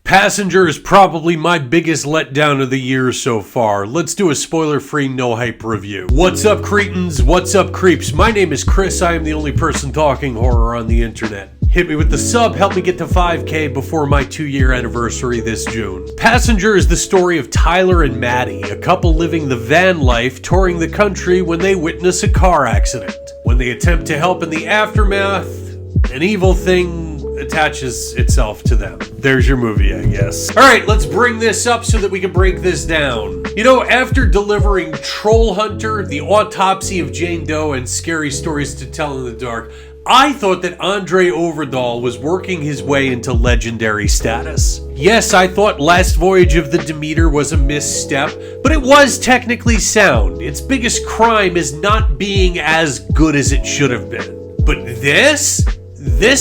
Passenger is probably my biggest letdown of the year so far. Let's do a spoiler-free, no-hype review. What's up, cretins? What's up, creeps? My name is Chris. I am the only person talking horror on the internet. Hit me with the sub, help me get to 5K before my 2-year anniversary this June. Passenger is the story of Tyler and Maddie, a couple living the van life, touring the country when they witness a car accident. When they attempt to help in the aftermath, an evil thing attaches itself to them. There's your movie, I guess. Alright, let's bring this up so that we can break this down. You know, after delivering Troll Hunter, The Autopsy of Jane Doe, and Scary Stories to Tell in the Dark, I thought that Andre Overdahl was working his way into legendary status. Yes, I thought Last Voyage of the Demeter was a misstep, but it was technically sound. Its biggest crime is not being as good as it should have been. But this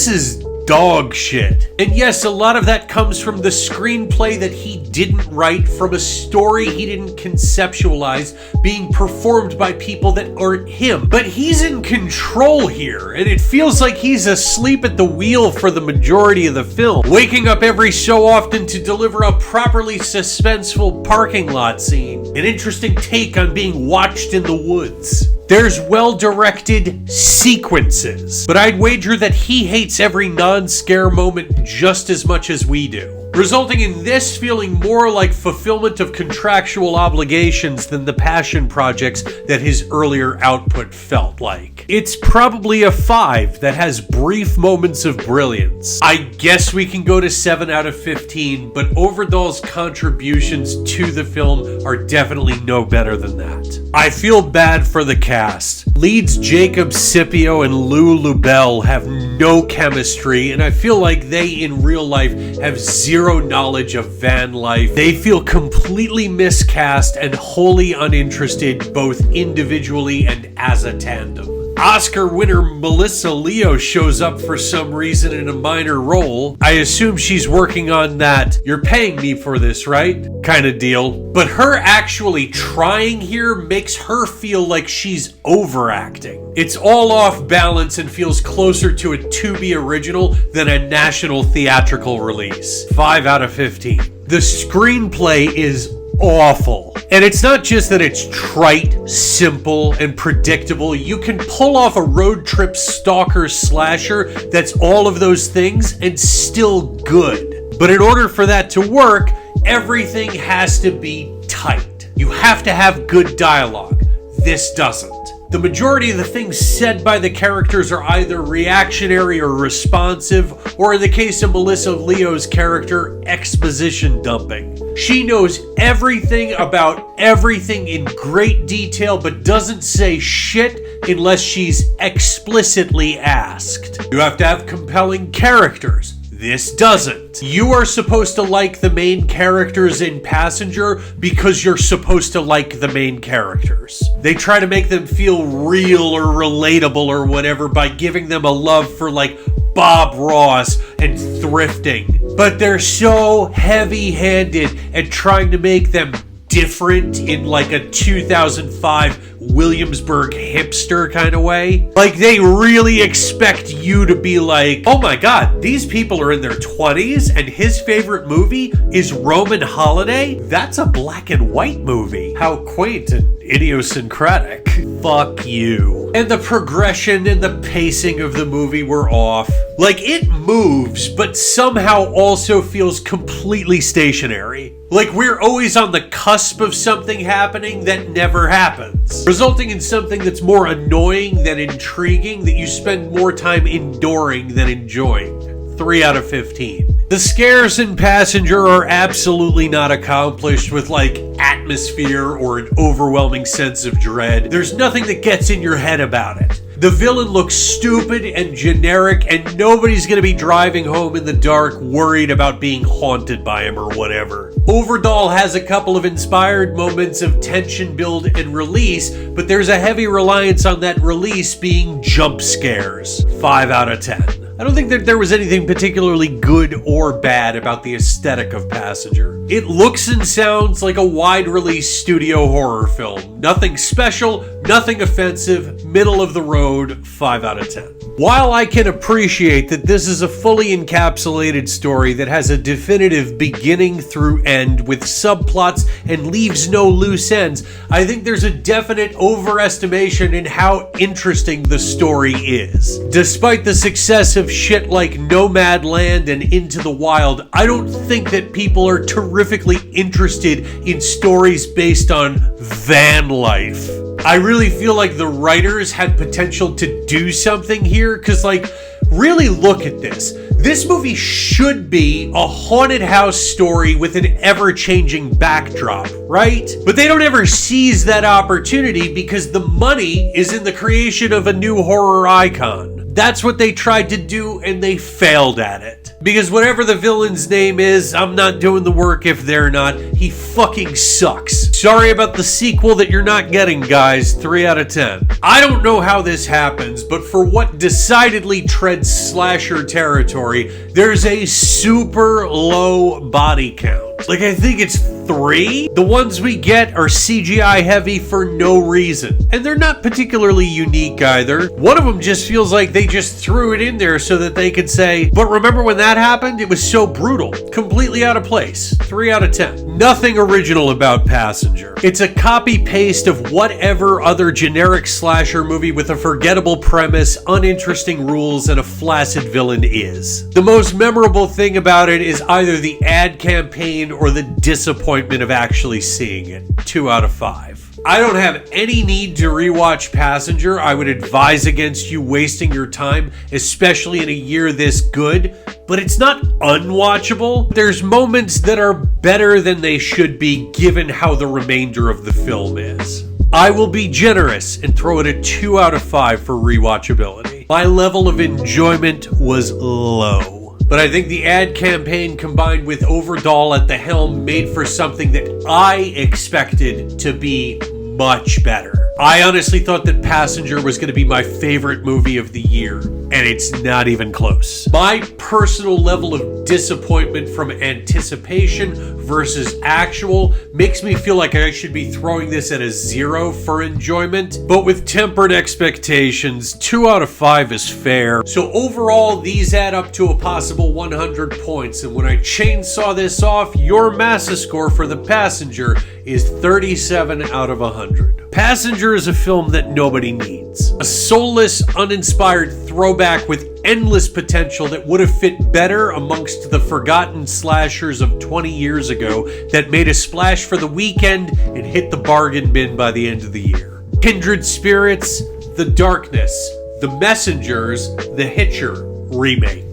is dog shit. And yes, a lot of that comes from the screenplay that he didn't write, from a story he didn't conceptualize, being performed by people that aren't him. But he's in control here, and it feels like he's asleep at the wheel for the majority of the film, waking up every so often to deliver a properly suspenseful parking lot scene. An interesting take on being watched in the woods. There's well-directed sequences, but I'd wager that he hates every non-scare moment just as much as we do, resulting in this feeling more like fulfillment of contractual obligations than the passion projects that his earlier output felt like. It's probably a 5 that has brief moments of brilliance. I guess we can go to 7 out of 15, but Overdahl's contributions to the film are definitely no better than that. I feel bad for the cast. Leads Jacob Scipio and Lou Lubell have no chemistry, and I feel like they in real life have zero knowledge of van life. They feel completely miscast and wholly uninterested, both individually and as a tandem. Oscar winner Melissa Leo shows up for some reason in a minor role. I assume she's working on that "you're paying me for this, right?" kind of deal. But her actually trying here makes her feel like she's overacting. It's all off balance and feels closer to a Tubi original than a national theatrical release. 5 out of 15. The screenplay is awful. And it's not just that it's trite, simple, and predictable. You can pull off a road trip stalker slasher that's all of those things and still good. But in order for that to work, everything has to be tight. You have to have good dialogue. This doesn't. The majority of the things said by the characters are either reactionary or responsive, or in the case of Melissa Leo's character, exposition dumping. She knows everything about everything in great detail, but doesn't say shit unless she's explicitly asked. You have to have compelling characters. This doesn't. You are supposed to like the main characters in Passenger because you're supposed to like the main characters. They try to make them feel real or relatable or whatever by giving them a love for like Bob Ross and thrifting. But they're so heavy-handed at trying to make them different in like a 2005 Williamsburg hipster kind of way. Like they really expect you to be like, oh my god, these people are in their 20s and his favorite movie is Roman Holiday? That's a black and white movie. How quaint and idiosyncratic. Fuck you. And the progression and the pacing of the movie were off. Like it moves, but somehow also feels completely stationary. Like we're always on the cusp of something happening that never happens, resulting in something that's more annoying than intriguing, that you spend more time enduring than enjoying. 3 out of 15. The scares in Passenger are absolutely not accomplished with like atmosphere or an overwhelming sense of dread. There's nothing that gets in your head about it. The villain looks stupid and generic, and nobody's gonna be driving home in the dark worried about being haunted by him or whatever. Overdahl has a couple of inspired moments of tension build and release, but there's a heavy reliance on that release being jump scares. 5 out of 10. I don't think that there was anything particularly good or bad about the aesthetic of Passenger. It looks and sounds like a wide-release studio horror film. Nothing special, nothing offensive, middle of the road, 5 out of 10. While I can appreciate that this is a fully encapsulated story that has a definitive beginning through end with subplots and leaves no loose ends, I think there's a definite overestimation in how interesting the story is. Despite the success of shit like Nomadland and Into the Wild, I don't think that people are terrifically interested in stories based on van life. I really feel like the writers had potential to do something here, because, like, really look at this. This movie should be a haunted house story with an ever-changing backdrop, right? But they don't ever seize that opportunity because the money is in the creation of a new horror icon. That's what they tried to do, and they failed at it. Because whatever the villain's name is, I'm not doing the work if they're not. He fucking sucks. Sorry about the sequel that you're not getting, guys. 3 out of 10. I don't know how this happens, but for what decidedly treads slasher territory, there's a super low body count. Like, I think it's 3. The ones we get are CGI heavy for no reason. And they're not particularly unique either. One of them just feels like they just threw it in there so that they could say, but remember when that happened? It was so brutal. Completely out of place. 3 out of 10. Nothing original about Passenger. It's a copy-paste of whatever other generic slasher movie with a forgettable premise, uninteresting rules, and a flaccid villain is. The most memorable thing about it is either the ad campaign or the disappointment of actually seeing it. 2 out of 5. I don't have any need to rewatch Passenger. I would advise against you wasting your time, especially in a year this good, but it's not unwatchable. There's moments that are better than they should be given how the remainder of the film is. I will be generous and throw it a 2 out of 5 for rewatchability. My level of enjoyment was low. But I think the ad campaign combined with Overdahl at the helm made for something that I expected to be much better. I honestly thought that Passenger was going to be my favorite movie of the year, and it's not even close. My personal level of disappointment from anticipation versus actual makes me feel like I should be throwing this at a 0 for enjoyment, but with tempered expectations, 2 out of 5 is fair. So overall, these add up to a possible 100 points, and when I chainsaw this off, your Massa score for The Passenger is 37 out of 100. Passenger is a film that nobody needs. A soulless, uninspired throwback with endless potential that would have fit better amongst the forgotten slashers of 20 years ago that made a splash for the weekend and hit the bargain bin by the end of the year. Kindred Spirits, The Darkness, The Messengers, The Hitcher remake.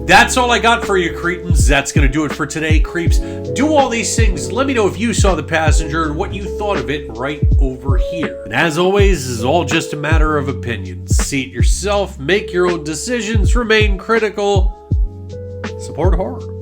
That's all I got for you, cretins. That's going to do it for today, creeps. Do all these things. Let me know if you saw The Passenger and what you thought of it right over here. And as always, this is all just a matter of opinion. See it yourself, make your own decisions, remain critical, support horror.